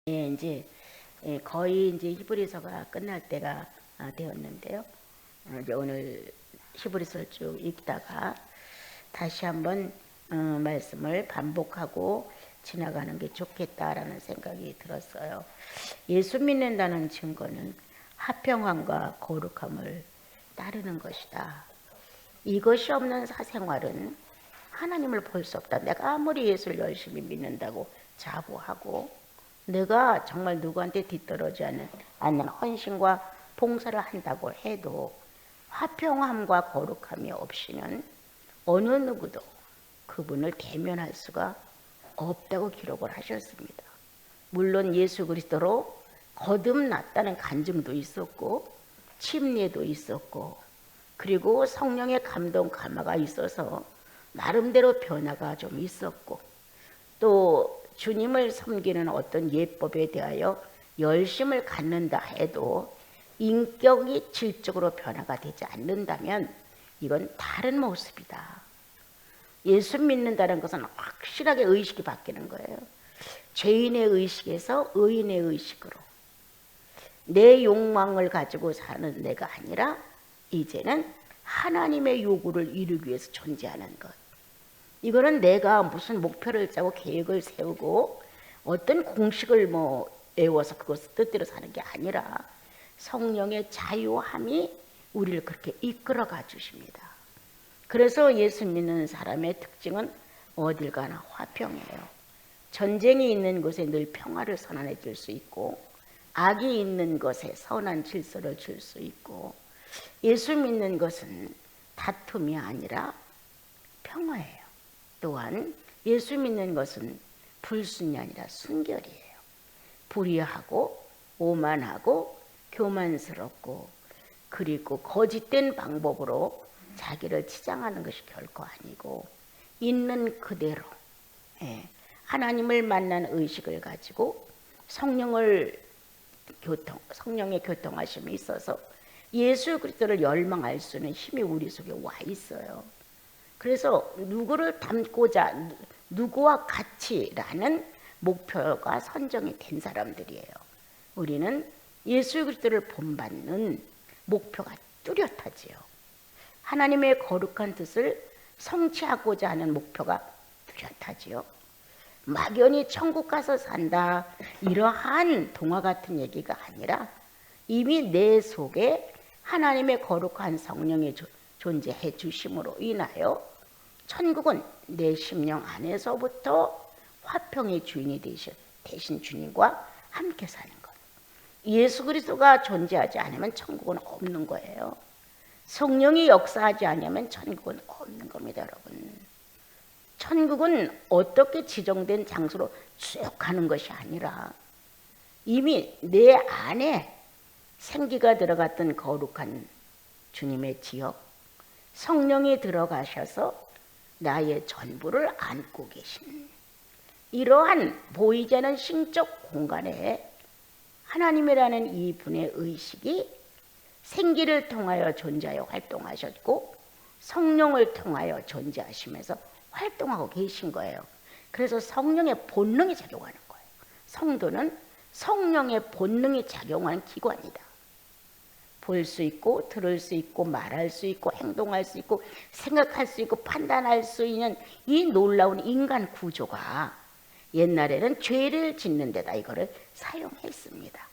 이제 거의 이제 히브리서가 끝날 때가 되었는데요. 이제 오늘 히브리서를 쭉 읽다가 다시 한번 말씀을 반복하고 지나가는 게 좋겠다라는 생각이 들었어요. 예수 믿는다는 증거는 화평함과 거룩함을 따르는 것이다. 이것이 없는 사생활은 하나님을 볼 수 없다. 내가 아무리 예수를 열심히 믿는다고 자부하고 내가 정말 누구한테 뒤떨어지지 않는 헌신과 봉사를 한다고 해도 화평함과 거룩함이 없이는 어느 누구도 그분을 대면할 수가 없다고 기록을 하셨습니다. 물론 예수 그리스도로 거듭났다는 간증도 있었고 침례도 있었고 그리고 성령의 감동 감화가 있어서 나름대로 변화가 좀 있었고 또 주님을 섬기는 어떤 예법에 대하여 열심을 갖는다 해도 인격이 질적으로 변화가 되지 않는다면 이건 다른 모습이다. 예수 믿는다는 것은 확실하게 의식이 바뀌는 거예요. 죄인의 의식에서 의인의 의식으로 내 욕망을 가지고 사는 내가 아니라 이제는 하나님의 요구를 이루기 위해서 존재하는 것. 이거는 내가 무슨 목표를 짜고 계획을 세우고 어떤 공식을 외워서 그것을 뜻대로 사는 게 아니라 성령의 자유함이 우리를 그렇게 이끌어가 주십니다. 그래서 예수 믿는 사람의 특징은 어딜 가나 화평이에요. 전쟁이 있는 곳에 늘 평화를 선언해 줄 수 있고 악이 있는 것에 선한 질서를 줄 수 있고 예수 믿는 것은 다툼이 아니라 평화예요. 또한 예수 믿는 것은 불순이 아니라 순결이에요. 불의하고 오만하고 교만스럽고 그리고 거짓된 방법으로 자기를 치장하는 것이 결코 아니고 있는 그대로 하나님을 만난 의식을 가지고 성령의 교통하심이 있어서 예수 그리스도를 열망할 수 있는 힘이 우리 속에 와 있어요. 그래서 누구를 닮고자 누구와 같이라는 목표가 선정이 된 사람들이에요. 우리는 예수 그리스도를 본받는 목표가 뚜렷하지요. 하나님의 거룩한 뜻을 성취하고자 하는 목표가 뚜렷하지요. 막연히 천국 가서 산다 이러한 동화 같은 얘기가 아니라 이미 내 속에 하나님의 거룩한 성령이 존재해 주심으로 인하여 천국은 내 심령 안에서부터 화평의 주인이 되신 주님과 함께 사는 것. 예수 그리스도가 존재하지 않으면 천국은 없는 거예요. 성령이 역사하지 않으면 천국은 없는 겁니다, 여러분. 천국은 어떻게 지정된 장소로 쭉 가는 것이 아니라 이미 내 안에 생기가 들어갔던 거룩한 주님의 지역, 성령이 들어가셔서 나의 전부를 안고 계신 이러한 보이지 않는 신적 공간에 하나님이라는 이분의 의식이 생기를 통하여 존재하여 활동하셨고 성령을 통하여 존재하시면서 활동하고 계신 거예요. 그래서 성령의 본능이 작용하는 거예요. 성도는 성령의 본능이 작용하는 기관이다. 볼 수 있고 들을 수 있고 말할 수 있고 행동할 수 있고 생각할 수 있고 판단할 수 있는 이 놀라운 인간 구조가 옛날에는 죄를 짓는 데다 이거를 사용했습니다.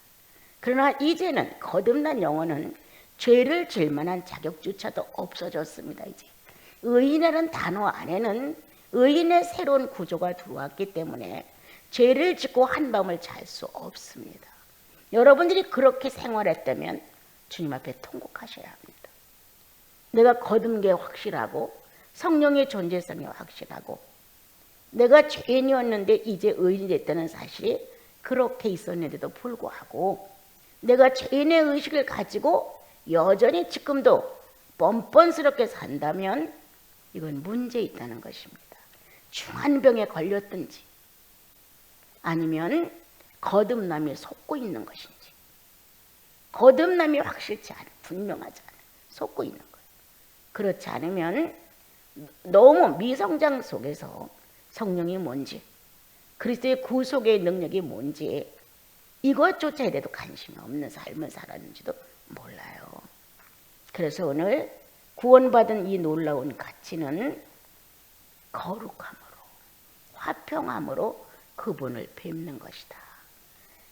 그러나 이제는 거듭난 영혼은 죄를 질 만한 자격조차도 없어졌습니다. 이제 의인이라는 단어 안에는 의인의 새로운 구조가 들어왔기 때문에 죄를 짓고 한밤을 잘 수 없습니다. 여러분들이 그렇게 생활했다면 주님 앞에 통곡하셔야 합니다. 내가 거듭은 게 확실하고 성령의 존재성이 확실하고 내가 죄인이었는데 이제 의인이 됐다는 사실이 그렇게 있었는데도 불구하고 내가 죄인의 의식을 가지고 여전히 지금도 뻔뻔스럽게 산다면 이건 문제 있다는 것입니다. 중한병에 걸렸든지 아니면 거듭남이 속고 있는 것인지 거듭남이 확실치 않아 분명하지 않아 속고 있는 거예요. 그렇지 않으면 너무 미성장 속에서 성령이 뭔지 그리스도의 구속의 능력이 뭔지 이것조차 이래도 관심이 없는 삶을 살았는지도 몰라요. 그래서 오늘 구원받은 이 놀라운 가치는 거룩함으로, 화평함으로 그분을 뵙는 것이다.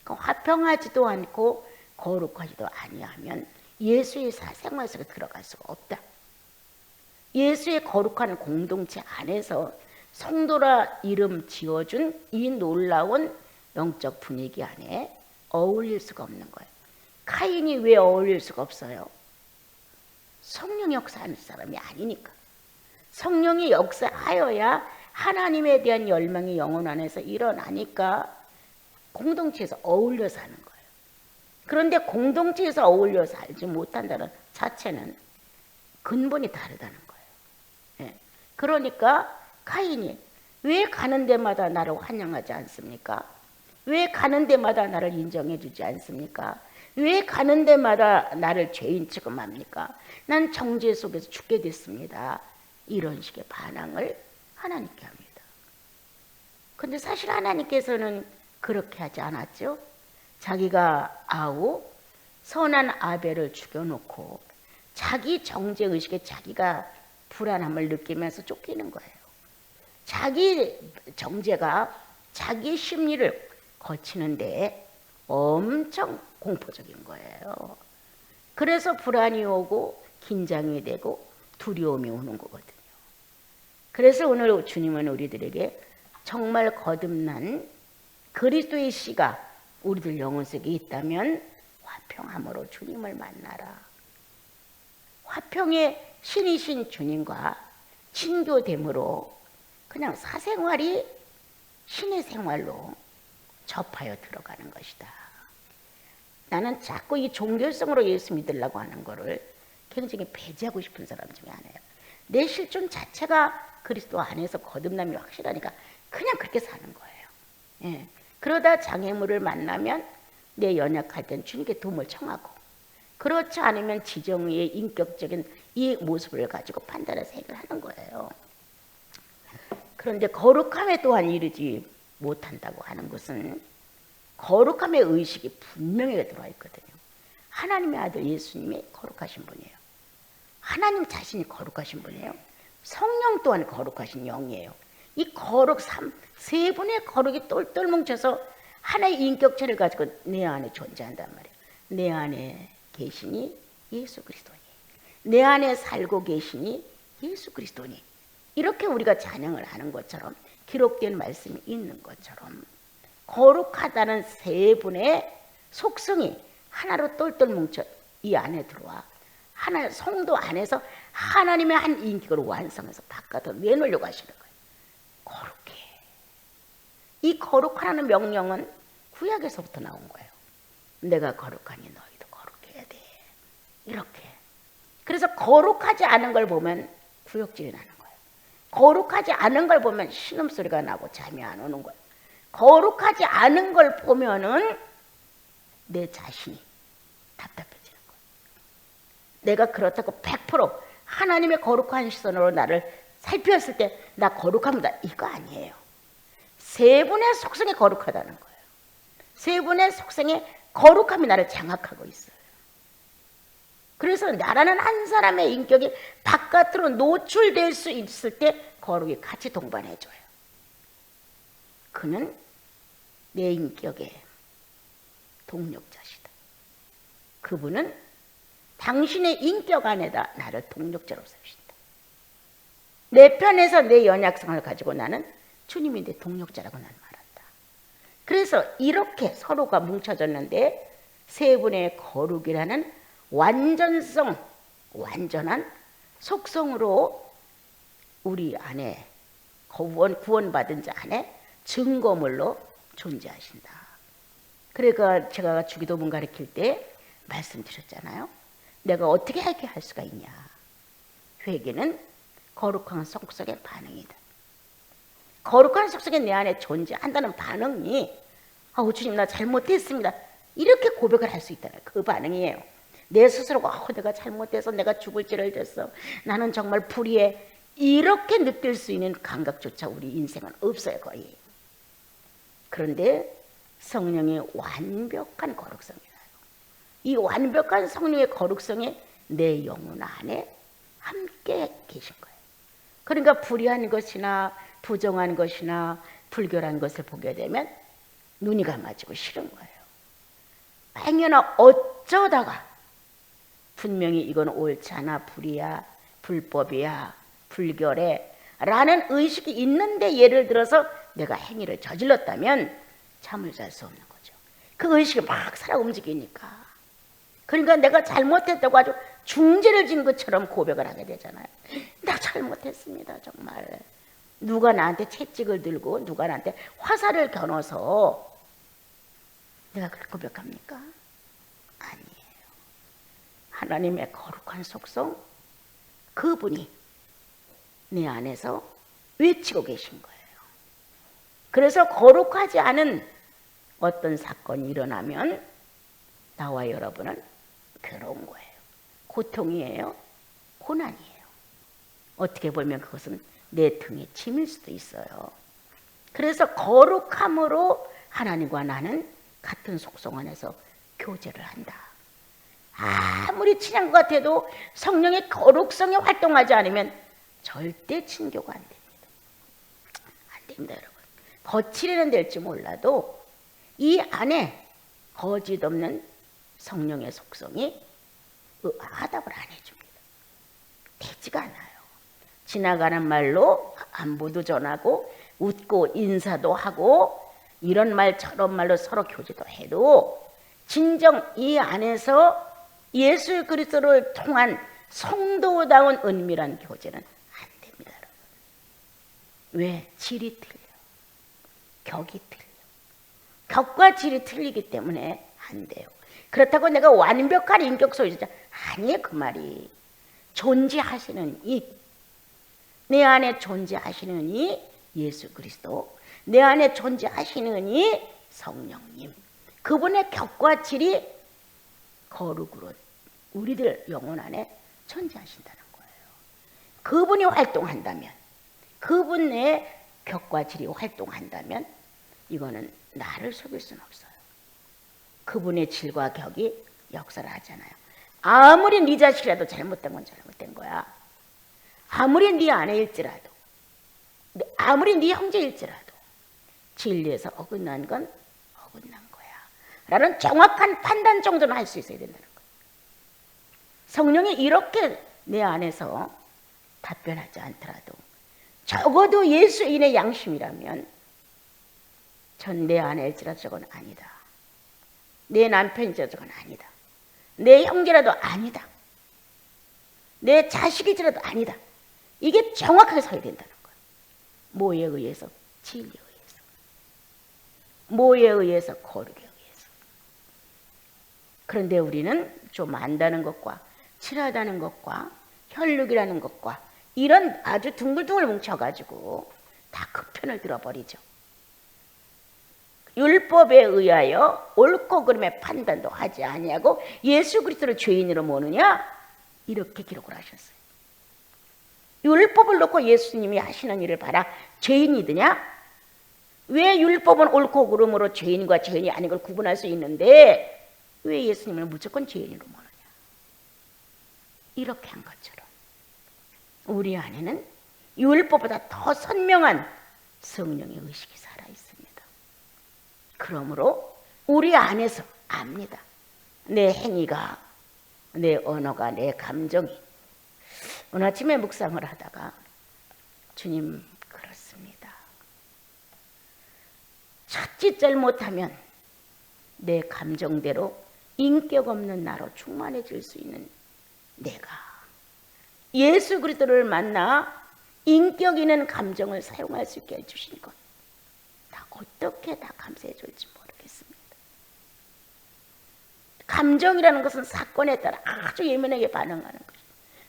화평하지도 않고 거룩하지도 아니하면 예수의 사생활 속에 들어갈 수가 없다. 예수의 거룩한 공동체 안에서 성도라 이름 지어준 이 놀라운 영적 분위기 안에 어울릴 수가 없는 거예요. 카인이 왜 어울릴 수가 없어요? 성령이 역사하는 사람이 아니니까. 성령이 역사하여야 하나님에 대한 열망이 영혼 안에서 일어나니까 공동체에서 어울려 사는 거예요. 그런데 공동체에서 어울려 살지 못한다는 자체는 근본이 다르다는 거예요. 예. 그러니까 카인이 왜 가는 데마다 나를 환영하지 않습니까? 왜 가는 데마다 나를 인정해 주지 않습니까? 왜 가는 데마다 나를 죄인 취급합니까? 난 정죄 속에서 죽게 됐습니다. 이런 식의 반항을 하나님께 합니다. 근데 사실 하나님께서는 그렇게 하지 않았죠. 자기가 선한 아벨을 죽여놓고 자기 정죄의식에 자기가 불안함을 느끼면서 쫓기는 거예요. 자기 정죄가 자기 심리를 거치는데 엄청 공포적인 거예요. 그래서 불안이 오고 긴장이 되고 두려움이 오는 거거든요. 그래서 오늘 주님은 우리들에게 정말 거듭난 그리스도의 씨가 우리들 영혼 속에 있다면 화평함으로 주님을 만나라. 화평의 신이신 주님과 친교됨으로 그냥 사생활이 신의 생활로 접하여 들어가는 것이다. 나는 자꾸 이 종교성으로 예수 믿으려고 하는 거를 굉장히 배제하고 싶은 사람 중에 하나예요. 내 실존 자체가 그리스도 안에서 거듭남이 확실하니까 그냥 그렇게 사는 거예요. 예. 그러다 장애물을 만나면 내 연약할 땐 주님께 도움을 청하고, 그렇지 않으면 지정의의 인격적인 이 모습을 가지고 판단해서 해결하는 거예요. 그런데 거룩함에 또한 이르지 못한다고 하는 것은 거룩함의 의식이 분명히 들어와 있거든요. 하나님의 아들 예수님이 거룩하신 분이에요. 하나님 자신이 거룩하신 분이에요. 성령 또한 거룩하신 영이에요. 이 거룩 세 분의 거룩이 똘똘 뭉쳐서 하나의 인격체를 가지고 내 안에 존재한단 말이에요. 내 안에 계시니 예수 그리스도니, 내 안에 살고 계시니 예수 그리스도니, 이렇게 우리가 찬양을 하는 것처럼 기록된 말씀이 있는 것처럼 거룩하다는 세 분의 속성이 하나로 똘똘 뭉쳐 이 안에 들어와 하나 성도 안에서 하나님의 한 인격을 완성해서 바깥으로 내놓으려고 하시는 거예요. 거룩해. 이 거룩하라는 명령은 구약에서부터 나온 거예요. 내가 거룩하니 너희도 거룩해야 돼. 이렇게. 그래서 거룩하지 않은 걸 보면 구역질이 나는 거예요. 거룩하지 않은 걸 보면 신음소리가 나고 잠이 안 오는 거예요. 거룩하지 않은 걸 보면은 내 자신이 답답해지는 거예요. 내가 그렇다고 100% 하나님의 거룩한 시선으로 나를 살폈을 때 나 거룩합니다, 이거 아니에요. 세 분의 속성이 거룩하다는 거예요. 세 분의 속성의 거룩함이 나를 장악하고 있어요. 그래서 나라는 한 사람의 인격이 바깥으로 노출될 수 있을 때 거룩이 같이 동반해줘요. 그는 내 인격의 동력자시다. 그분은 당신의 인격 안에다 나를 동력자로 세우신다. 내 편에서 내 연약성을 가지고 나는 주님이 내 동력자라고 나는 말한다. 그래서 이렇게 서로가 뭉쳐졌는데 세 분의 거룩이라는 완전성, 완전한 속성으로 우리 안에 구원받은 자 안에 증거물로 존재하신다. 그러니까 제가 주기도문 가르칠 때 말씀드렸잖아요. 내가 어떻게 회개할 수가 있냐. 회개는 거룩한 속성의 반응이다. 거룩한 속성이 내 안에 존재한다는 반응이 주님 나 잘못했습니다, 이렇게 고백을 할 수 있다는 그 반응이에요. 내 스스로가 내가 잘못해서 내가 죽을 죄를 졌어, 나는 정말 불의해, 이렇게 느낄 수 있는 감각조차 우리 인생은 없어요, 거의. 그런데 성령의 완벽한 거룩성이에요. 이 완벽한 성령의 거룩성이 내 영혼 안에 함께 계신 거예요. 그러니까 불의한 것이나 부정한 것이나 불결한 것을 보게 되면 눈이 감아지고 싫은 거예요. 행여나 어쩌다가 분명히 이건 옳지 않아, 불이야, 불법이야, 불결해 라는 의식이 있는데 예를 들어서 내가 행위를 저질렀다면 잠을 잘 수 없는 거죠. 그 의식이 막 살아 움직이니까. 그러니까 내가 잘못했다고 아주 중죄를 진 것처럼 고백을 하게 되잖아요. 나 잘못했습니다, 정말. 누가 나한테 채찍을 들고 누가 나한테 화살을 겨눠서 내가 그렇게 고백합니까? 아니에요. 하나님의 거룩한 속성, 그분이 내 안에서 외치고 계신 거예요. 그래서 거룩하지 않은 어떤 사건이 일어나면 나와 여러분은 괴로운 거예요. 고통이에요. 고난이에요. 어떻게 보면 그것은 내 등에 짐일 수도 있어요. 그래서 거룩함으로 하나님과 나는 같은 속성 안에서 교제를 한다. 아무리 친한 것 같아도 성령의 거룩성이 활동하지 않으면 절대 친교가 안 됩니다. 안 됩니다, 여러분. 거칠이는 될지 몰라도 이 안에 거짓 없는 성령의 속성이 화답을 안 해줍니다. 되지가 않아요. 지나가는 말로 안부도 전하고 웃고 인사도 하고 이런 말 저런 말로 서로 교제도 해도 진정 이 안에서 예수 그리스도를 통한 성도다운 은밀한 교제는 안 됩니다, 여러분. 왜? 질이 틀려. 격이 틀려. 격과 질이 틀리기 때문에 안 돼요. 그렇다고 내가 완벽한 인격 소유자 아니에요, 그 말이. 존재하시는 내 안에 존재하시는 이 예수 그리스도, 내 안에 존재하시는 이 성령님, 그분의 격과 질이 거룩으로 우리들 영혼 안에 존재하신다는 거예요. 그분이 활동한다면, 그분의 격과 질이 활동한다면 이거는 나를 속일 수는 없어요. 그분의 질과 격이 역사를 하잖아요. 아무리 네 자식이라도 잘못된 건 잘못된 거야. 아무리 네 아내일지라도, 아무리 네 형제일지라도 진리에서 어긋난 건 어긋난 거야 라는 정확한 판단 정도는 할 수 있어야 된다는 거예요. 성령이 이렇게 내 안에서 답변하지 않더라도 적어도 예수인의 양심이라면 전 내 아내일지라도 저건 아니다. 내 남편일지라도 저건 아니다. 내 형제라도 아니다. 내 자식일지라도 아니다. 이게 정확하게 서야 된다는 거예요. 뭐에 의해서? 진리에 의해서. 뭐에 의해서? 거룩에 의해서. 그런데 우리는 좀 안다는 것과 칠하다는 것과 혈육이라는 것과 이런 아주 둥글둥글 뭉쳐가지고 다 극편을 들어버리죠. 율법에 의하여 옳고 그름의 판단도 하지 아니하고 예수 그리스도를 죄인으로 모느냐? 이렇게 기록을 하셨어요. 율법을 놓고 예수님이 하시는 일을 봐라. 죄인이드냐? 왜 율법은 옳고 그름으로 죄인과 죄인이 아닌 걸 구분할 수 있는데 왜 예수님을 무조건 죄인으로 모느냐? 이렇게 한 것처럼 우리 안에는 율법보다 더 선명한 성령의 의식이 살아있습니다. 그러므로 우리 안에서 압니다. 내 행위가, 내 언어가, 내 감정이. 오늘 아침에 묵상을 하다가 주님, 그렇습니다. 자칫 잘못하면 내 감정대로 인격 없는 나로 충만해질 수 있는 내가 예수 그리스도를 만나 인격 있는 감정을 사용할 수 있게 해주신 것, 다 어떻게 다 감사해 줄지 모르겠습니다. 감정이라는 것은 사건에 따라 아주 예민하게 반응하는 것이죠.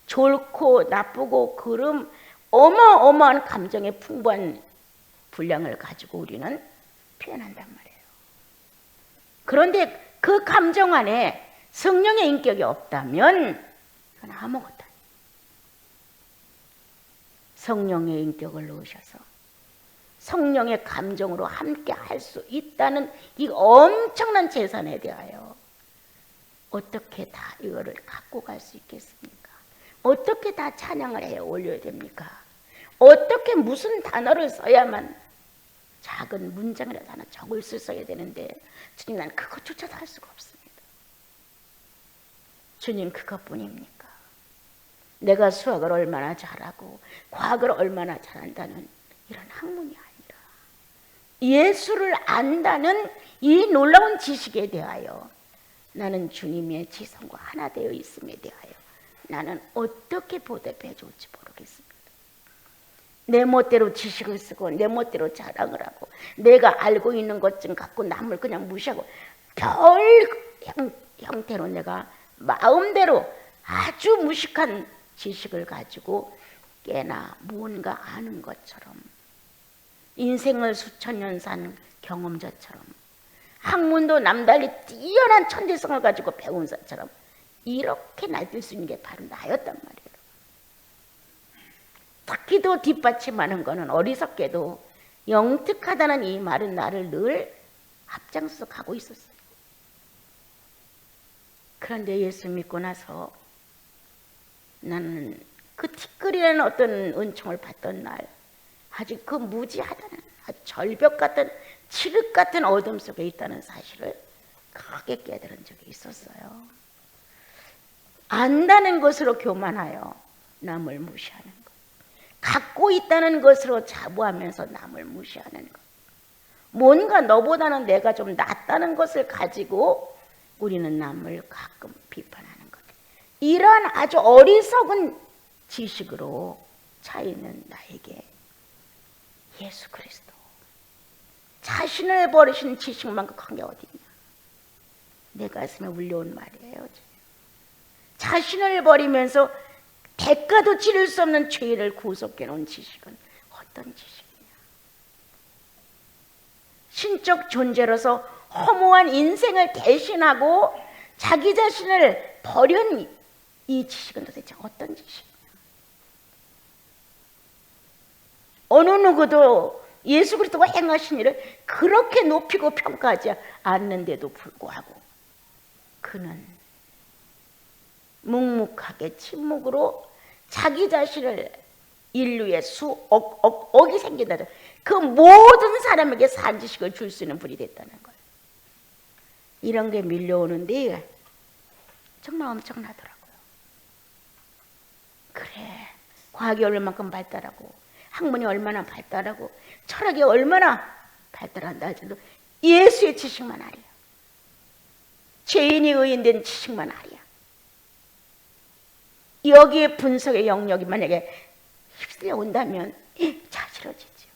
좋고 나쁘고 그름 어마어마한 감정의 풍부한 분량을 가지고 우리는 표현한단 말이에요. 그런데 그 감정 안에 성령의 인격이 없다면 그건 아무것도 아니에요. 성령의 인격을 넣으셔서 성령의 감정으로 함께 할 수 있다는 이 엄청난 재산에 대하여 어떻게 다 이거를 갖고 갈 수 있겠습니까? 어떻게 다 찬양을 해 올려야 됩니까? 어떻게 무슨 단어를 써야만 작은 문장이라도 하나 적을 수 써야 되는데 주님, 난 그것조차도 할 수가 없습니다. 주님, 그것뿐입니까? 내가 수학을 얼마나 잘하고 과학을 얼마나 잘한다는 이런 학문이 아니라 예수를 안다는 이 놀라운 지식에 대하여 나는 주님의 지성과 하나 되어 있음에 대하여 나는 어떻게 보답해 줄지 모르겠습니다. 내 멋대로 지식을 쓰고 내 멋대로 자랑을 하고 내가 알고 있는 것 좀 갖고 남을 그냥 무시하고 별 형태로 내가 마음대로 아주 무식한 지식을 가지고 꽤나 무언가 아는 것처럼 인생을 수천 년 산 경험자처럼 학문도 남달리 뛰어난 천재성을 가지고 배운 사처럼 이렇게 날뛸 수 있는 게 바로 나였단 말이에요. 특히도 뒷받침하는 거는 어리석게도 영특하다는 이 말은 나를 늘 앞장서서 가고 있었어요. 그런데 예수 믿고 나서 나는 그 티끌이라는 어떤 은총을 받던 날 아주 그 무지하다는 아주 절벽 같은 칠흑 같은 어둠 속에 있다는 사실을 크게 깨달은 적이 있었어요. 안다는 것으로 교만하여 남을 무시하는 것, 갖고 있다는 것으로 자부하면서 남을 무시하는 것, 뭔가 너보다는 내가 좀 낫다는 것을 가지고 우리는 남을 가끔 비판하는 것, 이러한 아주 어리석은 지식으로 차 있는 나에게 예수 그리스도 자신을 버리신 지식만큼 큰 게 어디 있냐. 내 가슴에 울려온 말이에요. 자신을 버리면서 대가도 치를 수 없는 죄를 구속해 놓은 지식은 어떤 지식이냐. 신적 존재로서 허무한 인생을 대신하고 자기 자신을 버린 이 지식은 도대체 어떤 지식이냐. 어느 누구도 예수 그리스도가 행하신 일을 그렇게 높이고 평가하지 않는데도 불구하고 그는 묵묵하게 침묵으로 자기 자신을 인류의 수억이 생긴다. 그 모든 사람에게 산지식을 줄 수 있는 분이 됐다는 거예요. 이런 게 밀려오는데 정말 엄청나더라고요. 그래, 과학이 얼마만큼 발달하고 학문이 얼마나 발달하고 철학이 얼마나 발달한다 할지라도 예수의 지식만 알이야. 죄인이 의인된 지식만 알이야. 여기에 분석의 영역이 만약에 휩쓸려 온다면 자지러지죠.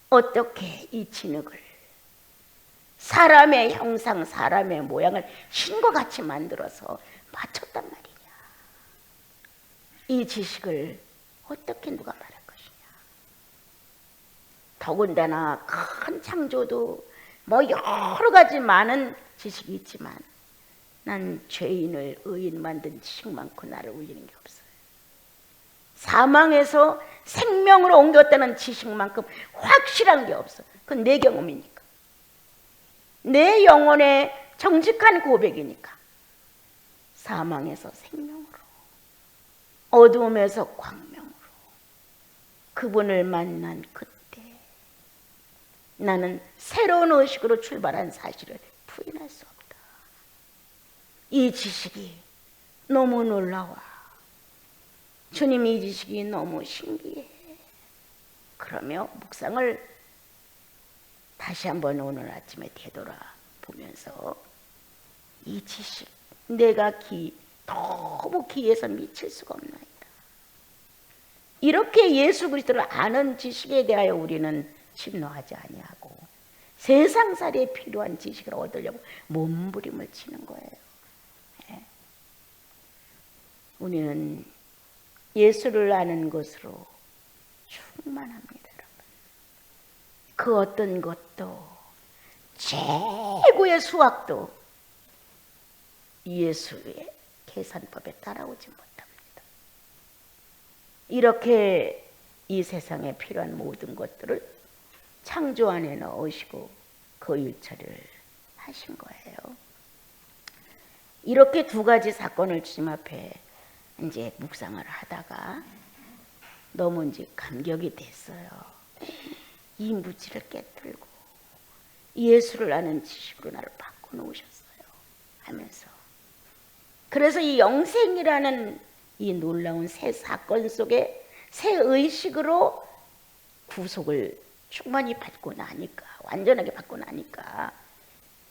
어떻게 이 진흙을 사람의 형상, 사람의 모양을 신과 같이 만들어서 맞췄단 말이냐. 이 지식을 어떻게 누가 말할 것이냐. 더군다나 큰 창조도 뭐 여러 가지 많은 지식이 있지만 난 죄인을 의인 만든 지식만큼 나를 울리는 게 없어요. 사망에서 생명으로 옮겼다는 지식만큼 확실한 게 없어. 그건 내 경험이니까. 내 영혼의 정직한 고백이니까. 사망에서 생명으로, 어두움에서 광명으로 그분을 만난 그때 나는 새로운 의식으로 출발한 사실을 부인할 수 없다. 이 지식이 너무 놀라워. 주님, 이 지식이 너무 신기해. 그러며 묵상을 다시 한번 오늘 아침에 되돌아보면서 이 지식, 내가 너무 기에서 미칠 수가 없나이다. 이렇게 예수 그리스도를 아는 지식에 대하여 우리는 침노하지 아니하고 세상살이에 필요한 지식을 얻으려고 몸부림을 치는 거예요. 우리는 예수를 아는 것으로 충만합니다, 여러분. 그 어떤 것도 최고의 수학도 예수의 계산법에 따라오지 못합니다. 이렇게 이 세상에 필요한 모든 것들을 창조 안에 넣으시고 그 일처리를 하신 거예요. 이렇게 두 가지 사건을 주님 앞에 이제 묵상을 하다가 너무 이제 감격이 됐어요. 이 무지를 깨뜨리고 예수를 아는 지식으로 나를 바꿔놓으셨어요 하면서, 그래서 이 영생이라는 이 놀라운 새 사건 속에 새 의식으로 구속을 충만히 받고 나니까, 완전하게 받고 나니까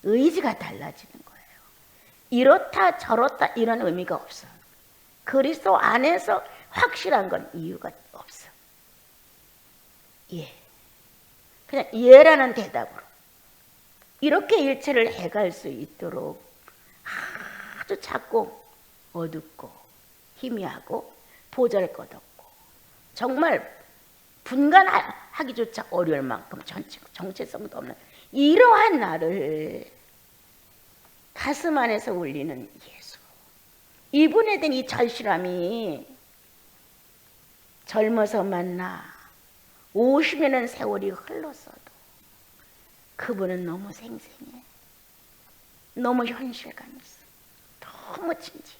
의지가 달라지는 거예요. 이렇다 저렇다 이런 의미가 없어. 그리스도 안에서 확실한 건 이유가 없어. 예. 그냥 예라는 대답으로 이렇게 일체를 해갈 수 있도록 아주 작고 어둡고 희미하고 보잘것없고 정말 분간하기조차 어려울 만큼 정체성도 없는 이러한 나를 가슴 안에서 울리는 예수, 이분에 대한 이 절실함이 젊어서 만나 50년의 세월이 흘렀어도 그분은 너무 생생해. 너무 현실감 있어. 너무 진지해.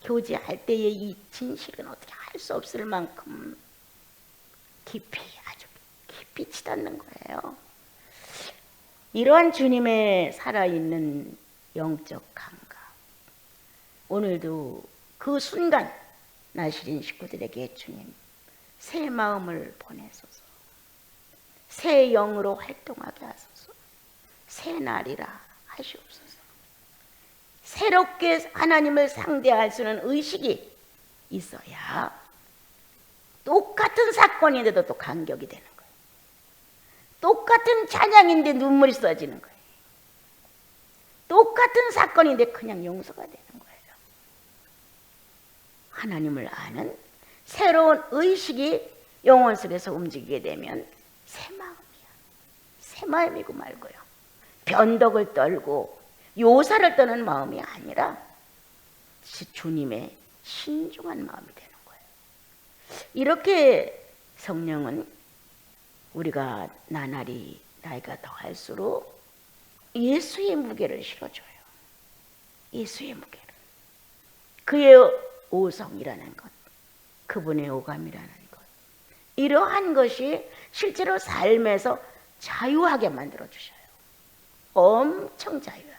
교제할 때의 이 진실은 어떻게 할 수 없을 만큼 깊이, 아주 깊이 치닫는 거예요. 이러한 주님의 살아있는 영적 감각, 오늘도 그 순간 나시린 식구들에게 주님 새 마음을 보내소서, 새 영으로 활동하게 하소서, 새 날이라 하시옵소서. 새롭게 하나님을 상대할 수 있는 의식이 있어야 똑같은 사건인데도 또 감격이 되는 거예요. 똑같은 찬양인데 눈물이 쏟아지는 거예요. 똑같은 사건인데 그냥 용서가 되는 거예요. 하나님을 아는 새로운 의식이 영혼 속에서 움직이게 되면 새 마음이야. 새 마음이고 말고요. 변덕을 떨고 요사를 떠는 마음이 아니라 주님의 신중한 마음이 되는 거예요. 이렇게 성령은 우리가 나날이 나이가 더할수록 예수의 무게를 실어줘요. 예수의 무게를. 그의 오성이라는 것, 그분의 오감이라는 것, 이러한 것이 실제로 삶에서 자유하게 만들어주셔요. 엄청 자유하게.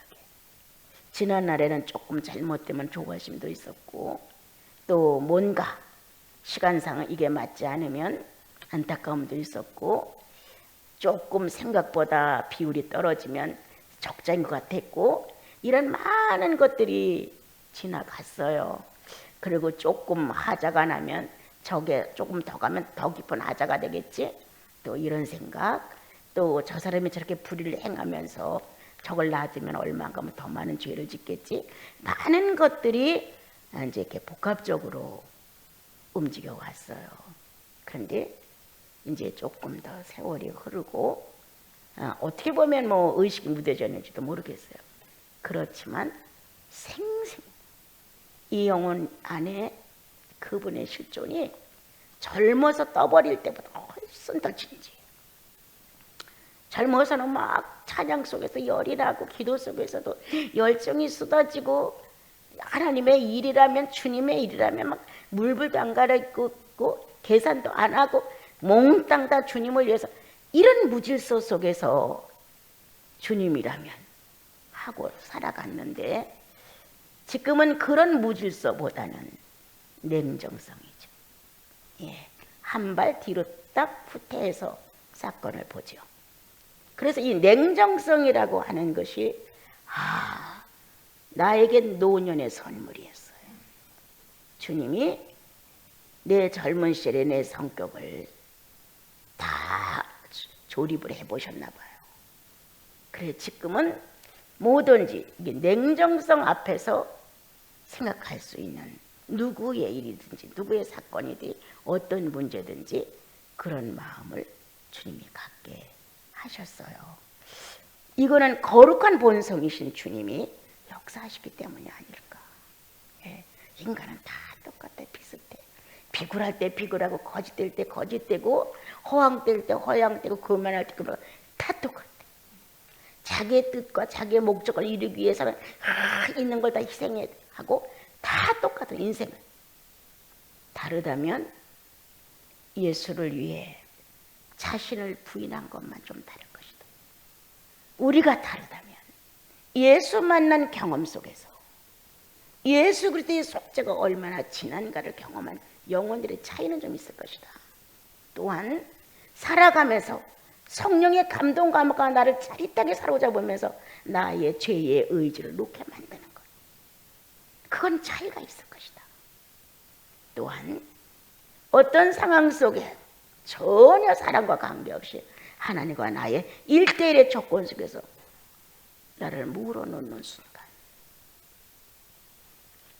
지난날에는 조금 잘못되면 조바심도 있었고, 또 뭔가 시간상 이게 맞지 않으면 안타까움도 있었고, 조금 생각보다 비율이 떨어지면 적자인 것 같았고, 이런 많은 것들이 지나갔어요. 그리고 조금 하자가 나면 저게 조금 더 가면 더 깊은 하자가 되겠지, 또 이런 생각, 또 저 사람이 저렇게 불의를 행하면서 저걸 놔두면 얼마큼 더 많은 죄를 짓겠지, 많은 것들이 이제 이렇게 복합적으로 움직여 왔어요. 그런데 이제 조금 더 세월이 흐르고 어떻게 보면 뭐 의식이 무뎌졌는지도 모르겠어요. 그렇지만 생생 이 영혼 안에 그분의 실존이 젊어서 떠버릴 때보다 훨씬 더 진지해요. 젊어서는 막 찬양 속에서 열이 나고 기도 속에서도 열정이 쏟아지고, 하나님의 일이라면, 주님의 일이라면 막 물불도 안 갈아입고 계산도 안 하고 몽땅 다 주님을 위해서, 이런 무질서 속에서 주님이라면 하고 살아갔는데, 지금은 그런 무질서보다는 냉정성이죠. 예, 한 발 뒤로 딱 후퇴해서 사건을 보죠. 그래서 이 냉정성이라고 하는 것이 나에겐 노년의 선물이었어요. 주님이 내 젊은 시절의 내 성격을 다 조립을 해보셨나 봐요. 그래 지금은 뭐든지 이게 냉정성 앞에서 생각할 수 있는 누구의 일이든지 누구의 사건이든지 어떤 문제든지 그런 마음을 주님이 갖게 하셨어요. 이거는 거룩한 본성이신 주님이 역사하시기 때문이 아닐까. 예, 인간은 다 똑같아, 비슷해. 비굴할 때 비굴하고 거짓될 때 거짓되고 허황될 때 허황되고 교만할 때 교만하고 다 똑같아. 자기의 뜻과 자기의 목적을 이루기 위해서는 있는 걸 다 희생하고 다 똑같은 인생은. 다르다면 예수를 위해 자신을 부인한 것만 좀 다를 것이다. 우리가 다르다면 예수 만난 경험 속에서 예수 그리스도의 속죄가 얼마나 진한가를 경험한 영혼들의 차이는 좀 있을 것이다. 또한 살아가면서 성령의 감동 감화가 나를 짜릿하게 사로잡으면서 나의 죄의 의지를 놓게 만드는 것, 그건 차이가 있을 것이다. 또한 어떤 상황 속에 전혀 사랑과 관계없이 하나님과 나의 1대1의 조건 속에서 나를 물어놓는 순간,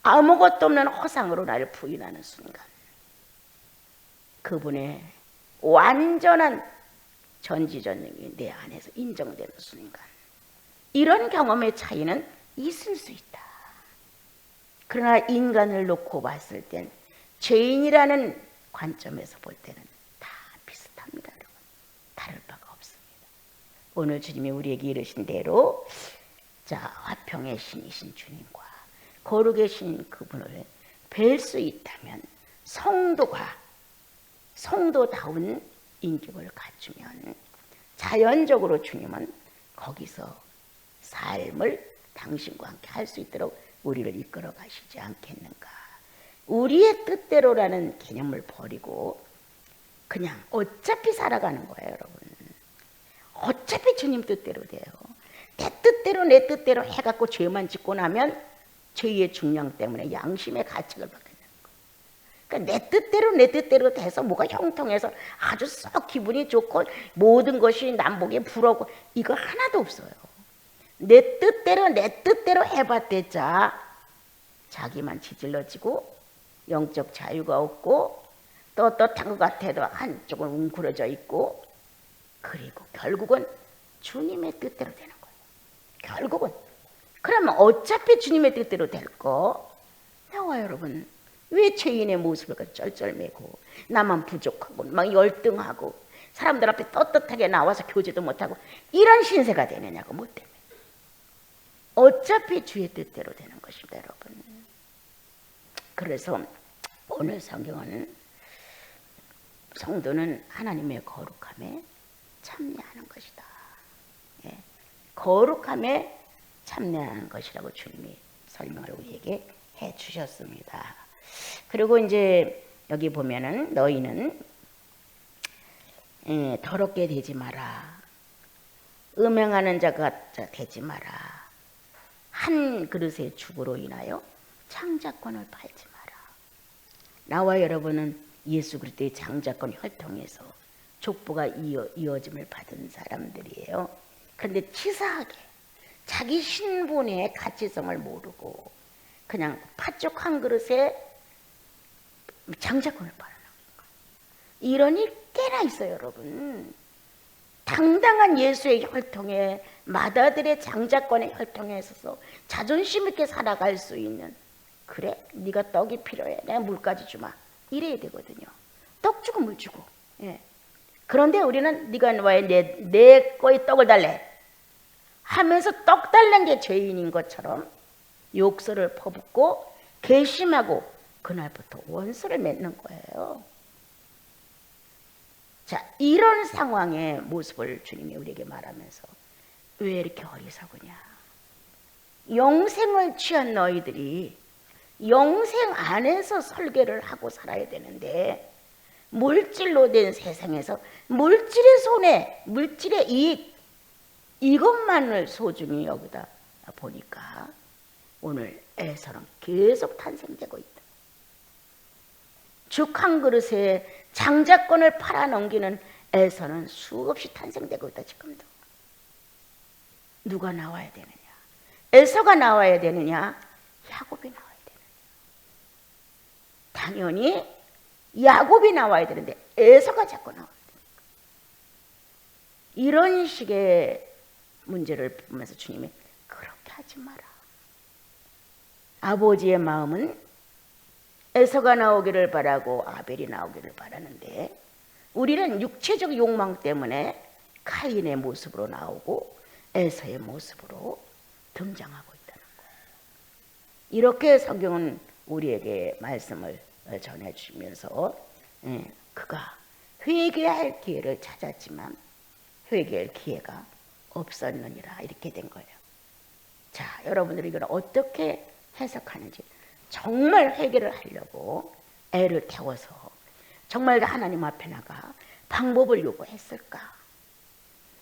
아무것도 없는 허상으로 나를 부인하는 순간, 그분의 완전한 전지전능이 내 안에서 인정되는 순간, 이런 경험의 차이는 있을 수 있다. 그러나 인간을 놓고 봤을 땐 죄인이라는 관점에서 볼 때는 다 비슷합니다. 여러분. 다를 바가 없습니다. 오늘 주님이 우리에게 이르신 대로 자, 화평의 신이신 주님과 거룩의 신인 그분을 뵐 수 있다면 성도다운 인격을 갖추면 자연적으로 주님은 거기서 삶을 당신과 함께 할 수 있도록 우리를 이끌어 가시지 않겠는가. 우리의 뜻대로라는 개념을 버리고 그냥 어차피 살아가는 거예요. 여러분, 어차피 주님 뜻대로 돼요. 내 뜻대로 해갖고 죄만 짓고 나면 죄의 중량 때문에 양심의 가책을 받게 되는 거예요. 그러니까 내 뜻대로 돼서 뭐가 형통해서 아주 썩 기분이 좋고 모든 것이 남복에 불어오고 이거 하나도 없어요. 내 뜻대로 해봤대자 자기만 지질러지고 영적 자유가 없고 떳떳한 것 같아도 한쪽은 웅크러져 있고, 그리고 결국은 주님의 뜻대로 되는 거예요. 결국은. 그러면 어차피 주님의 뜻대로 될 거, 나와 여러분 왜 죄인의 모습을 쩔쩔매고 나만 부족하고 막 열등하고 사람들 앞에 떳떳하게 나와서 교제도 못하고 이런 신세가 되느냐고. 뭐 때문에? 어차피 주의 뜻대로 되는 것입니다. 여러분. 그래서 오늘 성경은 성도는 하나님의 거룩함에 참여하는 것이다. 예. 거룩함에 참여하는 것이라고 주님이 설명을 우리에게 해 주셨습니다. 그리고 이제 여기 보면은 너희는 더럽게 되지 마라. 음행하는 자가 되지 마라. 한 그릇의 죽으로 인하여 창자권을 팔지 마라. 나와 여러분은 예수 그리스도의 장자권 혈통에서 족보가 이어짐을 받은 사람들이에요. 그런데 치사하게 자기 신분의 가치성을 모르고 그냥 팥죽 한 그릇에 장자권을 팔아나가는 거예요. 이러니 꽤나 있어요. 여러분. 당당한 예수의 혈통에 마다들의 장자권의 혈통에 있어서 자존심 있게 살아갈 수 있는, 그래 네가 떡이 필요해 내가 물까지 주마 이래야 되거든요. 떡 주고 물 주고. 예. 그런데 우리는 네가 왜 내 거에 떡을 달래 하면서 떡 달란 게 죄인인 것처럼 욕설을 퍼붓고 괘씸하고 그날부터 원수를 맺는 거예요. 자, 이런 상황의 모습을 주님이 우리에게 말하면서 왜 이렇게 어리석으냐. 영생을 취한 너희들이 영생 안에서 설계를 하고 살아야 되는데 물질로 된 세상에서 물질의 손해, 물질의 이익 이것만을 소중히 여기다 보니까 오늘 에서는 계속 탄생되고 있다. 죽 한 그릇에 장자권을 팔아넘기는 에서는 수없이 탄생되고 있다. 지금도. 누가 나와야 되느냐? 에서가 나와야 되느냐? 야곱이 나와야 되느냐? 당연히 야곱이 나와야 되는데 에서가 자꾸 나와야 되니까. 이런 식의 문제를 보면서 주님이 그렇게 하지 마라. 아버지의 마음은 에서가 나오기를 바라고 아벨이 나오기를 바라는데 우리는 육체적 욕망 때문에 카인의 모습으로 나오고 에서의 모습으로 등장하고 있다는 거예요. 이렇게 성경은 우리에게 말씀을 전해주면서 그가 회개할 기회를 찾았지만 회개할 기회가 없었느니라 이렇게 된 거예요. 자, 여러분들이 이걸 어떻게 해석하는지, 정말 회개를 하려고 애를 태워서 정말 하나님 앞에 나가 방법을 요구했을까?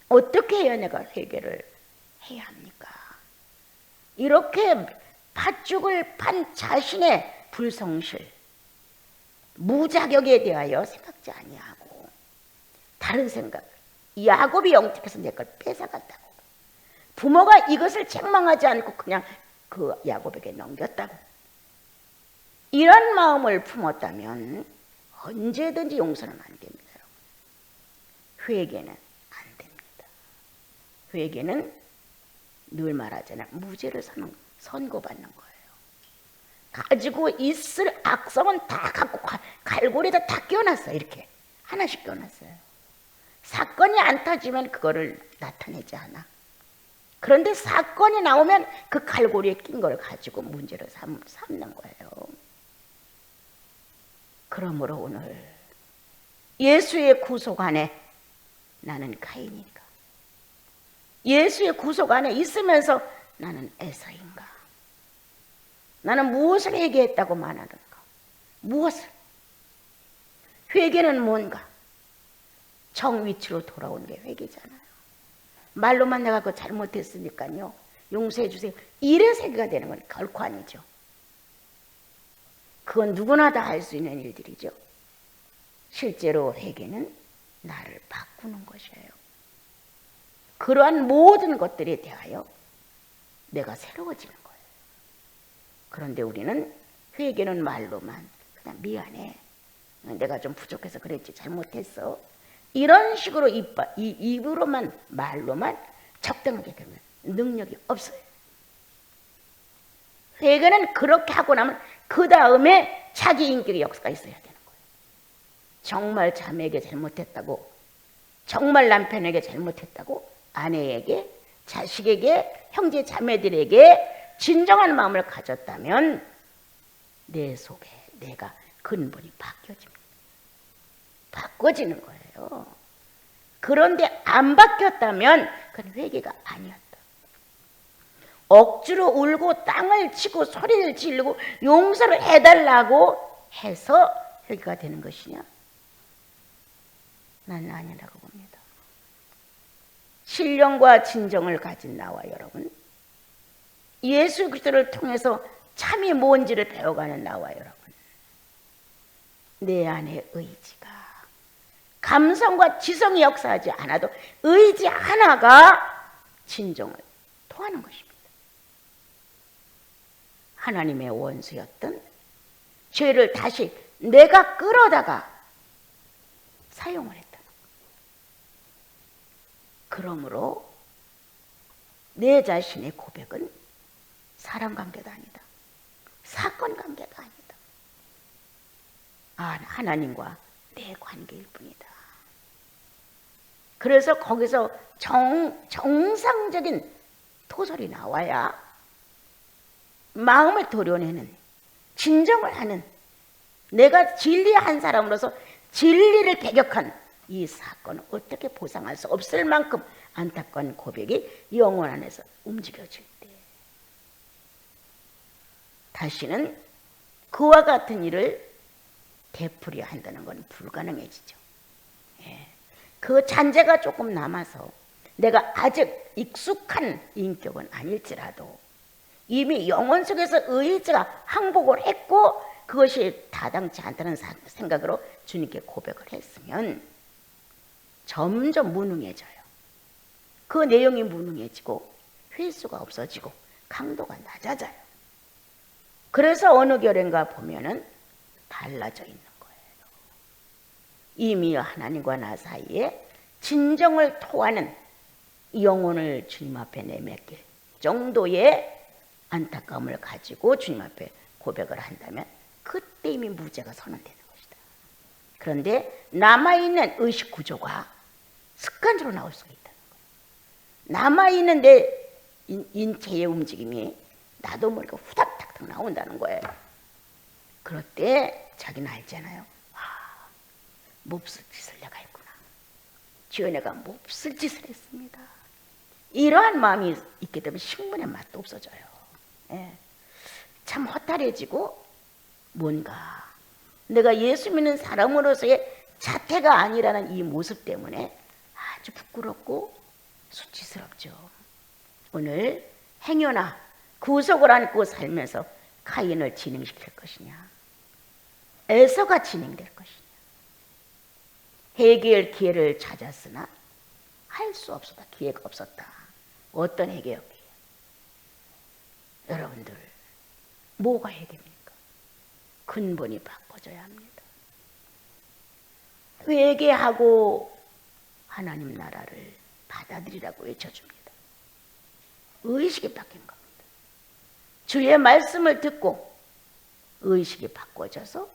어떻게 해야 내가 회개를 해야 합니까? 이렇게 팥죽을 판 자신의 불성실, 무자격에 대하여 생각지 아니하고 다른 생각, 야곱이 영접해서 내 걸 뺏어갔다고, 부모가 이것을 책망하지 않고 그냥 그 야곱에게 넘겼다고, 이런 마음을 품었다면 언제든지 용서는 안 됩니다. 회개는 안 됩니다. 회개는 늘 말하잖아요. 무죄를 선고받는 거예요. 가지고 있을 악성은 다 갖고 갈고리에다 다 끼워놨어요. 이렇게 하나씩 끼워놨어요. 사건이 안 터지면 그거를 나타내지 않아. 그런데 사건이 나오면 그 갈고리에 낀 걸 가지고 문제를 삼는 거예요. 그러므로 오늘 예수의 구속 안에 나는 카인인가? 예수의 구속 안에 있으면서 나는 에서인가? 나는 무엇을 회개했다고 말하는가? 무엇을? 회개는 뭔가? 정위치로 돌아오는 게 회개잖아요. 말로만 내가 그거 잘못했으니까요, 용서해 주세요, 이래서 회개가 되는 건 결코 아니죠. 그건 누구나 다 할 수 있는 일들이죠. 실제로 회개는 나를 바꾸는 것이에요. 그러한 모든 것들에 대하여 내가 새로워지는 거예요. 그런데 우리는 회개는 말로만 그냥 미안해, 내가 좀 부족해서 그랬지, 잘못했어, 이런 식으로 입으로만 말로만 적당하게 되면 능력이 없어요. 회개는 그렇게 하고 나면 그 다음에 자기 인격의 역사가 있어야 되는 거예요. 정말 자매에게 잘못했다고, 정말 남편에게 잘못했다고, 아내에게, 자식에게, 형제 자매들에게 진정한 마음을 가졌다면 내 속에 내가 근본이 바꿔지는 거예요. 그런데 안 바뀌었다면 그건 회개가 아니었다. 억지로 울고 땅을 치고 소리를 지르고 용서를 해달라고 해서 회개가 되는 것이냐? 난 아니라고 봅니다. 신령과 진정을 가진 나와 여러분, 예수 그리스도를 통해서 참이 뭔지를 배워가는 나와 여러분, 내 안에 의지가, 감성과 지성이 역사하지 않아도 의지 하나가 진정을 토하는 것입니다. 하나님의 원수였던 죄를 다시 내가 끌어다가 사용을 했다. 그러므로 내 자신의 고백은 사람 관계도 아니다, 사건 관계도 아니다, 하나님과 내 관계일 뿐이다. 그래서 거기서 정상적인 토설이 나와야 마음을 도려내는, 진정을 하는, 내가 진리한 사람으로서 진리를 배격한 이 사건을 어떻게 보상할 수 없을 만큼 안타까운 고백이 영혼 안에서 움직여질 때 다시는 그와 같은 일을 되풀이야 한다는 건 불가능해지죠. 그 잔재가 조금 남아서 내가 아직 익숙한 인격은 아닐지라도 이미 영혼 속에서 의지가 항복을 했고 그것이 타당치 않다는 생각으로 주님께 고백을 했으면 점점 무능해져요. 그 내용이 무능해지고 횟수가 없어지고 강도가 낮아져요. 그래서 어느 결인가 보면은 달라져 있는 거예요. 이미 하나님과 나 사이에 진정을 토하는 영혼을 주님 앞에 내맡길 정도의 안타까움을 가지고 주님 앞에 고백을 한다면 그때 이미 무죄가 선언되는 것이다. 그런데 남아있는 의식 구조가 습관적으로 나올 수가 있다는 거예요. 남아있는 내 인체의 움직임이 나도 모르게 후닥닥닥 나온다는 거예요. 그럴 때 자기는 알잖아요. 몹쓸 짓을 내가 했구나. 주여, 내가 몹쓸 짓을 했습니다. 이러한 마음이 있게 되면 식문의 맛도 없어져요. 예. 참 허탈해지고 뭔가 내가 예수 믿는 사람으로서의 자태가 아니라는 이 모습 때문에 아주 부끄럽고 수치스럽죠. 오늘 행여나 구속을 안고 살면서 카인을 진행시킬 것이냐, 에서가 진행될 것이냐. 해결 기회를 찾았으나 할 수 없었다. 기회가 없었다. 어떤 해결이에요? 여러분들, 뭐가 해결입니까? 근본이 바꿔져야 합니다. 회개하고 하나님 나라를 받아들이라고 외쳐줍니다. 의식이 바뀐 겁니다. 주의 말씀을 듣고 의식이 바꿔져서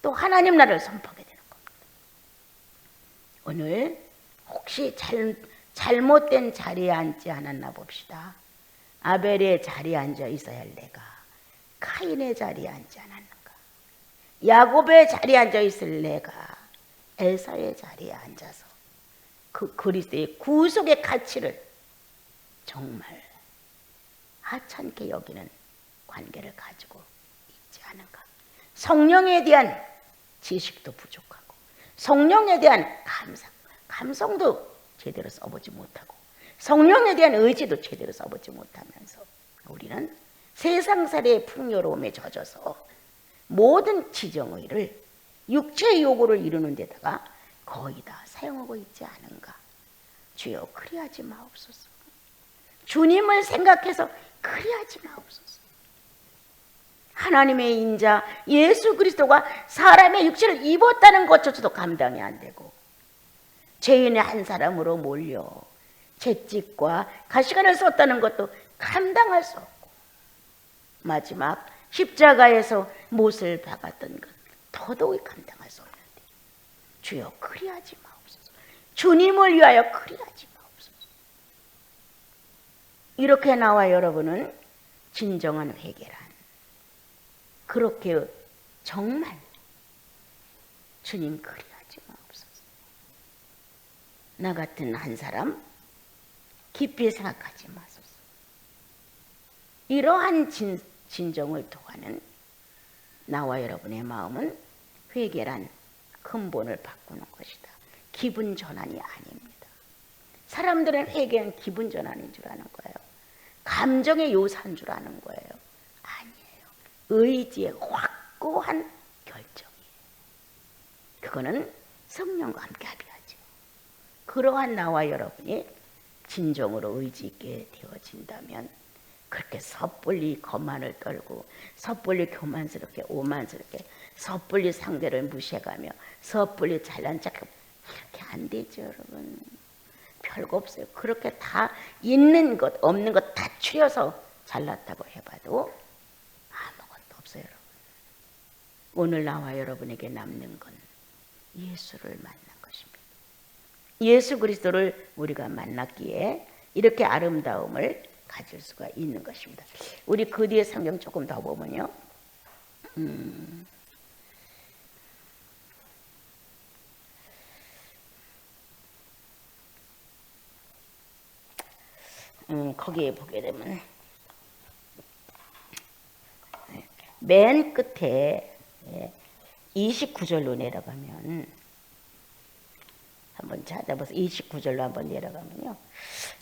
또 하나님 나라를 선포하게 되는 겁니다. 오늘 혹시 잘못된 자리에 앉지 않았나 봅시다. 아벨의 자리에 앉아 있어야 할 내가 카인의 자리에 앉지 않았는가? 야곱의 자리에 앉아 있을 내가 에사의 자리에 앉아서 그 그리스도의 구속의 가치를 정말 하찮게 여기는 관계를 가지고 있지 않은가? 성령에 대한 지식도 부족하고 성령에 대한 감성도 제대로 써보지 못하고 성령에 대한 의지도 제대로 써보지 못하면서 우리는 세상살이의 풍요로움에 젖어서 모든 지정의를 육체의 요구를 이루는 데다가 거의 다 사용하고 있지 않은가? 주여, 그리하지 마옵소서. 주님을 생각해서 그리하지 마옵소서. 하나님의 인자 예수 그리스도가 사람의 육체를 입었다는 것조차도 감당이 안 되고 죄인의 한 사람으로 몰려 채찍과 가시관을 썼다는 것도 감당할 수 없고 마지막 십자가에서 못을 박았던 것 더더욱 감당할 수 없는데 주여, 그리하지 마옵소서. 주님을 위하여 그리하지 마옵소서. 이렇게 나와 여러분은 진정한 회개란 그렇게 정말 주님 그리하지 마옵소서. 나 같은 한 사람 깊이 생각하지 마소서. 이러한 진정을 통하는 나와 여러분의 마음은 회개란 근본을 바꾸는 것이다. 기분 전환이 아닙니다. 사람들은 회개는 기분 전환인 줄 아는 거예요. 감정의 요사인 줄 아는 거예요. 아니에요. 의지의 확고한 결정이에요. 그거는 성령과 함께 합의하죠. 그러한 나와 여러분이 진정으로 의지 있게 되어진다면 그렇게 섣불리 거만을 떨고 섣불리 교만스럽게 오만스럽게 섣불리 상대를 무시해가며 섣불리 잘난 척하고 이렇게 안 되죠, 여러분. 별거 없어요. 그렇게 다 있는 것 없는 것 다 추려서 잘났다고 해봐도 아무것도 없어요, 여러분. 오늘 나와 여러분에게 남는 건 예수를 만난 것입니다. 예수 그리스도를 우리가 만났기에 이렇게 아름다움을 가질 수가 있는 것입니다. 우리 그 뒤에 성경 조금 더 보면요. 거기에 보게 되면 맨 끝에 29절로 내려가면 한번 찾아보세요. 29절로 한번 내려가면요.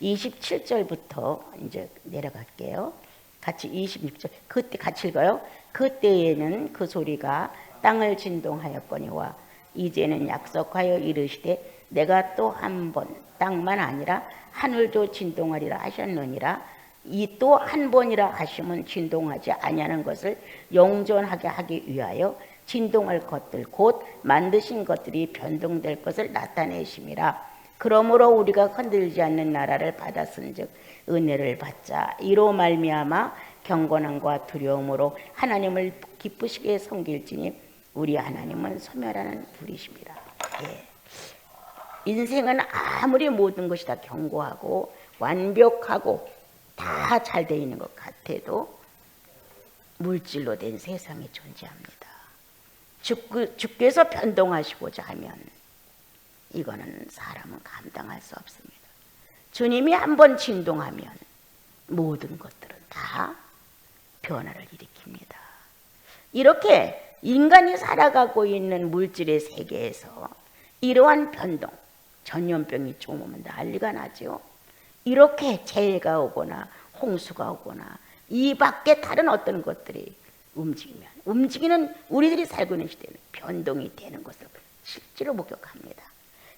27절부터 이제 내려갈게요. 같이 26절. 그때 같이 읽어요. 그때에는 그 소리가 땅을 진동하였거니와 이제는 약속하여 이르시되 내가 또 한 번 땅만 아니라 하늘도 진동하리라 하셨느니라. 이 또 한 번이라 하시면 진동하지 아니하는 것을 영존하게 하기 위하여 진동할 것들 곧 만드신 것들이 변동될 것을 나타내심이라. 그러므로 우리가 흔들리지 않는 나라를 받았은즉 은혜를 받자. 이로 말미암아 경건함과 두려움으로 하나님을 기쁘시게 섬길지니 우리 하나님은 소멸하는 불이십니다. 예. 인생은 아무리 모든 것이 다 견고하고 완벽하고 다 잘 돼 있는 것 같아도 물질로 된 세상이 존재합니다. 주께서 변동하시고자 하면 이거는 사람은 감당할 수 없습니다. 주님이 한번 진동하면 모든 것들은 다 변화를 일으킵니다. 이렇게 인간이 살아가고 있는 물질의 세계에서 이러한 변동, 전염병이 좀 오면 난리가 나죠. 이렇게 재해가 오거나 홍수가 오거나 이 밖에 다른 어떤 것들이 움직이면 움직이는 우리들이 살고 있는 시대는 변동이 되는 것을 실제로 목격합니다.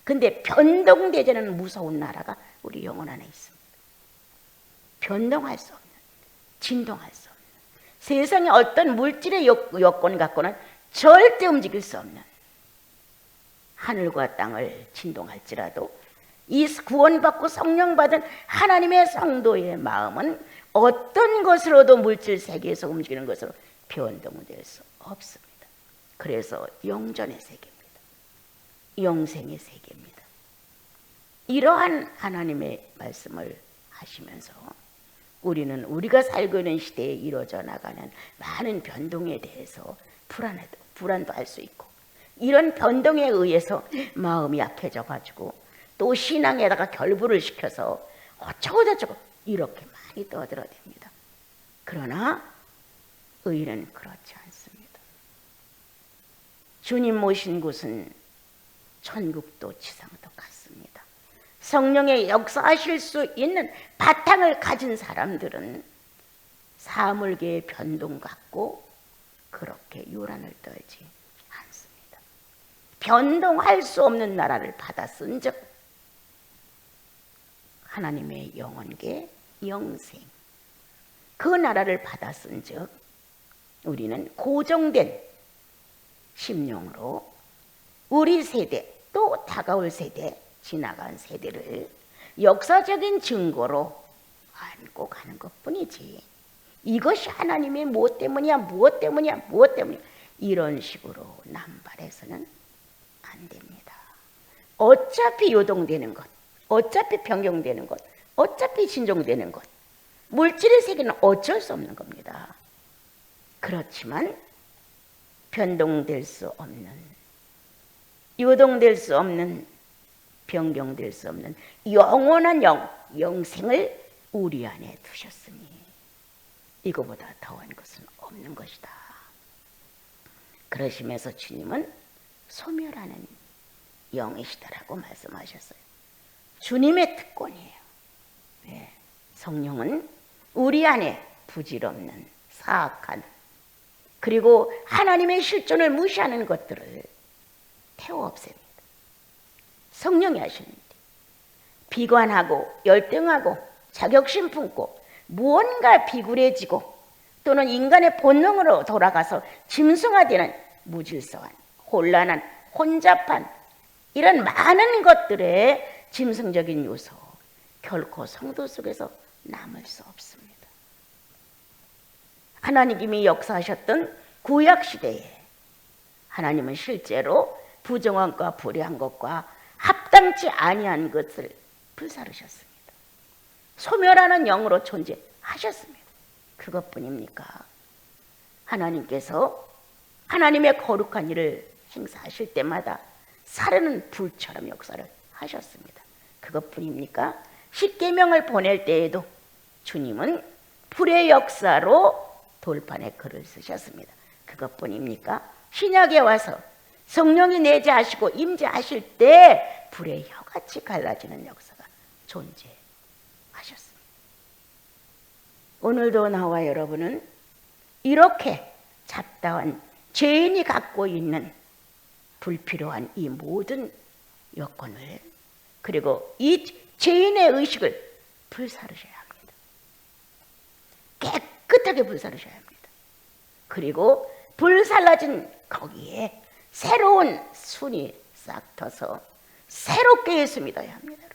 근데 변동되지 않는 무서운 나라가 우리 영혼 안에 있습니다. 변동할 수 없는, 진동할 수 없는, 세상에 어떤 물질의 여건 갖고는 절대 움직일 수 없는, 하늘과 땅을 진동할지라도 이 구원받고 성령받은 하나님의 성도의 마음은 어떤 것으로도 물질 세계에서 움직이는 것으로 변동될 수 없습니다. 그래서 영전의 세계입니다. 영생의 세계입니다. 이러한 하나님의 말씀을 하시면서 우리는 우리가 살고 있는 시대에 이루어져 나가는 많은 변동에 대해서 불안도 할 수 있고, 이런 변동에 의해서 마음이 약해져 가지고 또 신앙에다가 결부를 시켜서 어쩌고저쩌고 이렇게 많이 떠들어댑니다. 그러나 의는 그렇지 않습니다. 주님 모신 곳은 천국도 지상도 같습니다. 성령의 역사하실 수 있는 바탕을 가진 사람들은 사물계의 변동 같고 그렇게 요란을 떨지 않습니다. 변동할 수 없는 나라를 받았은 즉 하나님의 영원계 영생, 그 나라를 받았은 즉 우리는 고정된 심령으로 우리 세대 또 다가올 세대, 지나간 세대를 역사적인 증거로 안고 가는 것뿐이지, 이것이 하나님의 무엇 때문이야 무엇 때문이야 무엇 때문이야 이런 식으로 남발해서는 안 됩니다. 어차피 요동되는 것, 어차피 변경되는 것, 어차피 진종되는 것, 물질의 세계는 어쩔 수 없는 겁니다. 그렇지만 변동될 수 없는, 요동될 수 없는, 변경될 수 없는 영원한 영생을 우리 안에 두셨으니 이거보다 더한 것은 없는 것이다. 그러시면서 주님은 소멸하는 영이시다라고 말씀하셨어요. 주님의 특권이에요. 네. 성령은 우리 안에 부질없는 사악한, 그리고 하나님의 실존을 무시하는 것들을 태워 없앱니다. 성령이 하시는 일, 비관하고 열등하고 자격심 품고 무언가 비굴해지고 또는 인간의 본능으로 돌아가서 짐승화되는 무질서한, 혼란한, 혼잡한 이런 많은 것들의 짐승적인 요소, 결코 성도 속에서 남을 수 없습니다. 하나님이 역사하셨던 구약시대에 하나님은 실제로 부정함과 불의한 것과 합당치 아니한 것을 불사르셨습니다. 소멸하는 영으로 존재하셨습니다. 그것뿐입니까? 하나님께서 하나님의 거룩한 일을 행사하실 때마다 사르는 불처럼 역사를 하셨습니다. 그것뿐입니까? 십계명을 보낼 때에도 주님은 불의 역사로 돌판에 글을 쓰셨습니다. 그것뿐입니까? 신약에 와서 성령이 내재하시고 임재하실 때 불의 혀같이 갈라지는 역사가 존재하셨습니다. 오늘도 나와 여러분은 이렇게 잡다한 죄인이 갖고 있는 불필요한 이 모든 여건을, 그리고 이 죄인의 의식을 불사르셔야 합니다. 깨끗하게 불사르셔야 합니다. 그리고 불살라진 거기에 새로운 순이 싹 터서 새롭게 예수 믿어야 합니다.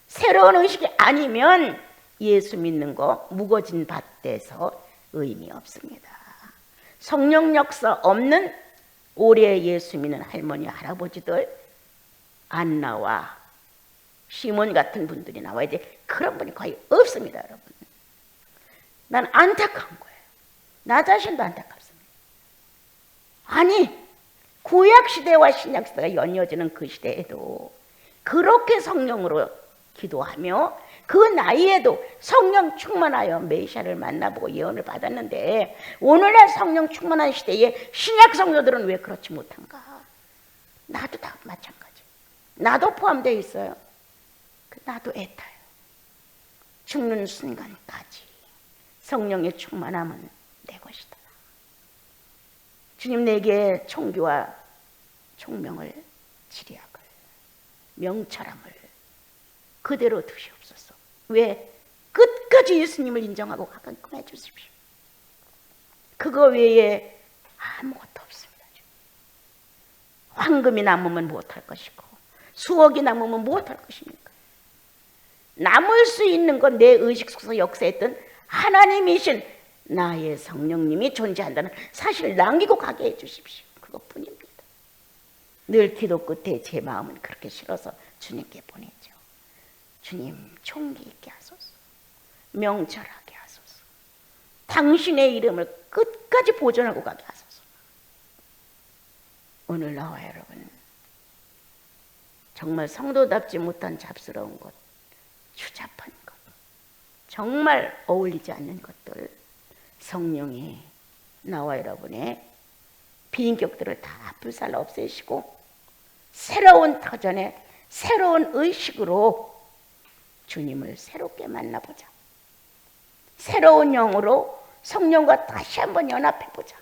새로운 의식이 아니면 예수 믿는 거 묵어진 밭에서 의미 없습니다. 성령 역사 없는 오래 예수 믿는 할머니 할아버지들, 안나와 시몬 같은 분들이 나와야 돼. 그런 분이 거의 없습니다, 여러분. 난 안타까운 거예요. 나 자신도 안타깝습니다. 아니, 구약 시대와 신약 시대가 연이어지는 그 시대에도 그렇게 성령으로 기도하며 그 나이에도 성령 충만하여 메시아를 만나보고 예언을 받았는데, 오늘날 성령 충만한 시대에 신약 성도들은 왜 그렇지 못한가? 나도 다 마찬가지. 나도 포함되어 있어요. 나도 애타요. 죽는 순간까지 성령의 충만함은 내 것이다. 주님, 내게 총기와 총명을, 지략을, 명철함을 그대로 두시옵소서. 왜? 끝까지 예수님을 인정하고 가까이 꺼내 주십시오. 그거 외에 아무것도 없습니다. 황금이 남으면 무엇할 것이고 수억이 남으면 무엇할 것입니까? 남을 수 있는 건 내 의식 속에서 역사했던 하나님이신 나의 성령님이 존재한다는 사실을 남기고 가게 해주십시오. 그것뿐입니다. 늘 기도 끝에 제 마음은 그렇게 실어서 주님께 보내죠. 주님, 총기 있게 하소서. 명철하게 하소서. 당신의 이름을 끝까지 보존하고 가게 하소서. 오늘 나와 여러분, 정말 성도답지 못한 잡스러운 것, 추잡한 것, 정말 어울리지 않는 것들, 성령이 나와 여러분의 비인격들을 다 불살라 없애시고 새로운 터전에 새로운 의식으로 주님을 새롭게 만나보자. 새로운 영으로 성령과 다시 한번 연합해보자.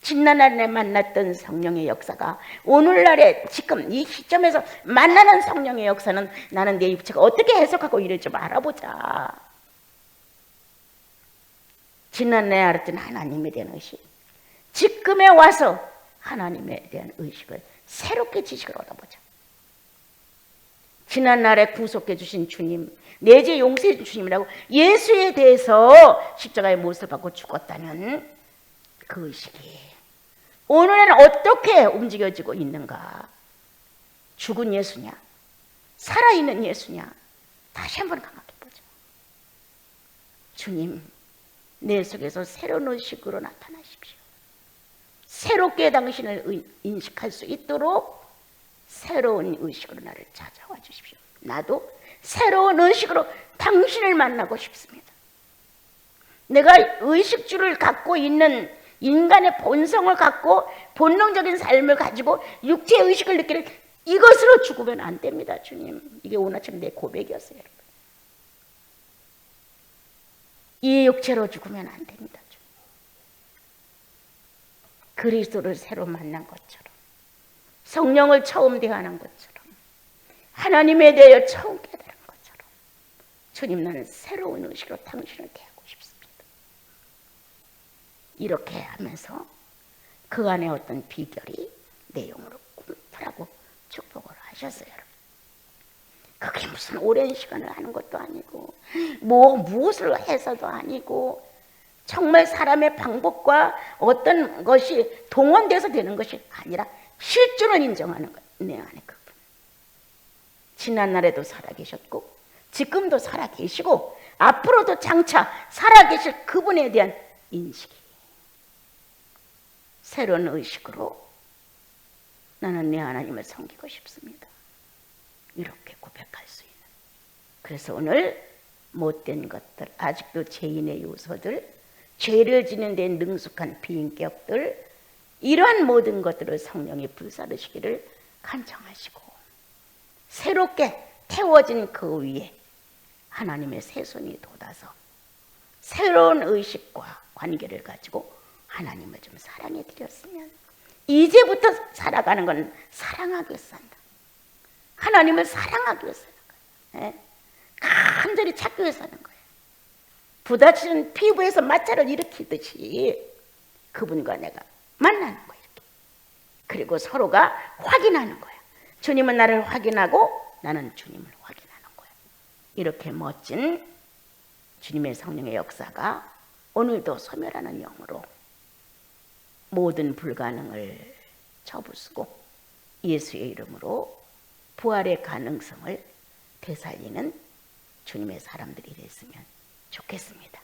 지난날에 만났던 성령의 역사가 오늘날에 지금 이 시점에서 만나는 성령의 역사는 나는 내 육체가 어떻게 해석하고 이를 좀 알아보자. 지난날에 알았던 하나님에 대한 의식, 지금에 와서 하나님에 대한 의식을 새롭게 지식을 얻어보자. 지난날에 구속해 주신 주님, 내 죄 용서해 주신 주님이라고 예수에 대해서 십자가의 못을 받고 죽었다는 그 의식이 오늘은 어떻게 움직여지고 있는가? 죽은 예수냐? 살아있는 예수냐? 다시 한번 강하게 보자. 주님, 내 속에서 새로운 의식으로 나타나십시오. 새롭게 당신을 인식할 수 있도록 새로운 의식으로 나를 찾아와 주십시오. 나도 새로운 의식으로 당신을 만나고 싶습니다. 내가 의식주를 갖고 있는 인간의 본성을 갖고 본능적인 삶을 가지고 육체의 의식을 느끼는 이것으로 죽으면 안 됩니다. 주님, 이게 오늘 아침 내 고백이었어요. 여러분. 이 육체로 죽으면 안 됩니다. 주님. 그리스도를 새로 만난 것처럼, 성령을 처음 대하는 것처럼, 하나님에 대하여 처음 깨달은 것처럼, 주님, 나는 새로운 의식으로 당신을 대하고 싶습니다. 이렇게 하면서 그 안에 어떤 비결이 내용으로 꿈꾸라고 축복을 하셨어요. 여러분. 그게 무슨 오랜 시간을 하는 것도 아니고 무엇을 해서도 아니고 정말 사람의 방법과 어떤 것이 동원돼서 되는 것이 아니라 실존을 인정하는 것. 내 안에 그분. 지난날에도 살아계셨고 지금도 살아계시고 앞으로도 장차 살아계실 그분에 대한 인식이 새로운 의식으로 나는 내 하나님을 섬기고 싶습니다. 이렇게 고백할 수 있는. 그래서 오늘 못된 것들, 아직도 죄인의 요소들, 죄를 지는 데 능숙한 비인격들, 이러한 모든 것들을 성령이 불사르시기를 간청하시고 새롭게 태워진 그 위에 하나님의 새 손이 돋아서 새로운 의식과 관계를 가지고 하나님을 좀 사랑해 드렸으면, 이제부터 살아가는 건 사랑하기 위해서 산다. 하나님을 사랑하기 위해서 사는 거예요. 간절히 찾기 위해서 사는 거예요. 부딪히는 피부에서 마찰을 일으키듯이 그분과 내가 만나는 거예요. 이렇게. 그리고 서로가 확인하는 거예요. 주님은 나를 확인하고 나는 주님을 확인하는 거예요. 이렇게 멋진 주님의 성령의 역사가 오늘도 소멸하는 영으로 모든 불가능을 쳐부수고 예수의 이름으로 부활의 가능성을 되살리는 주님의 사람들이 됐으면 좋겠습니다.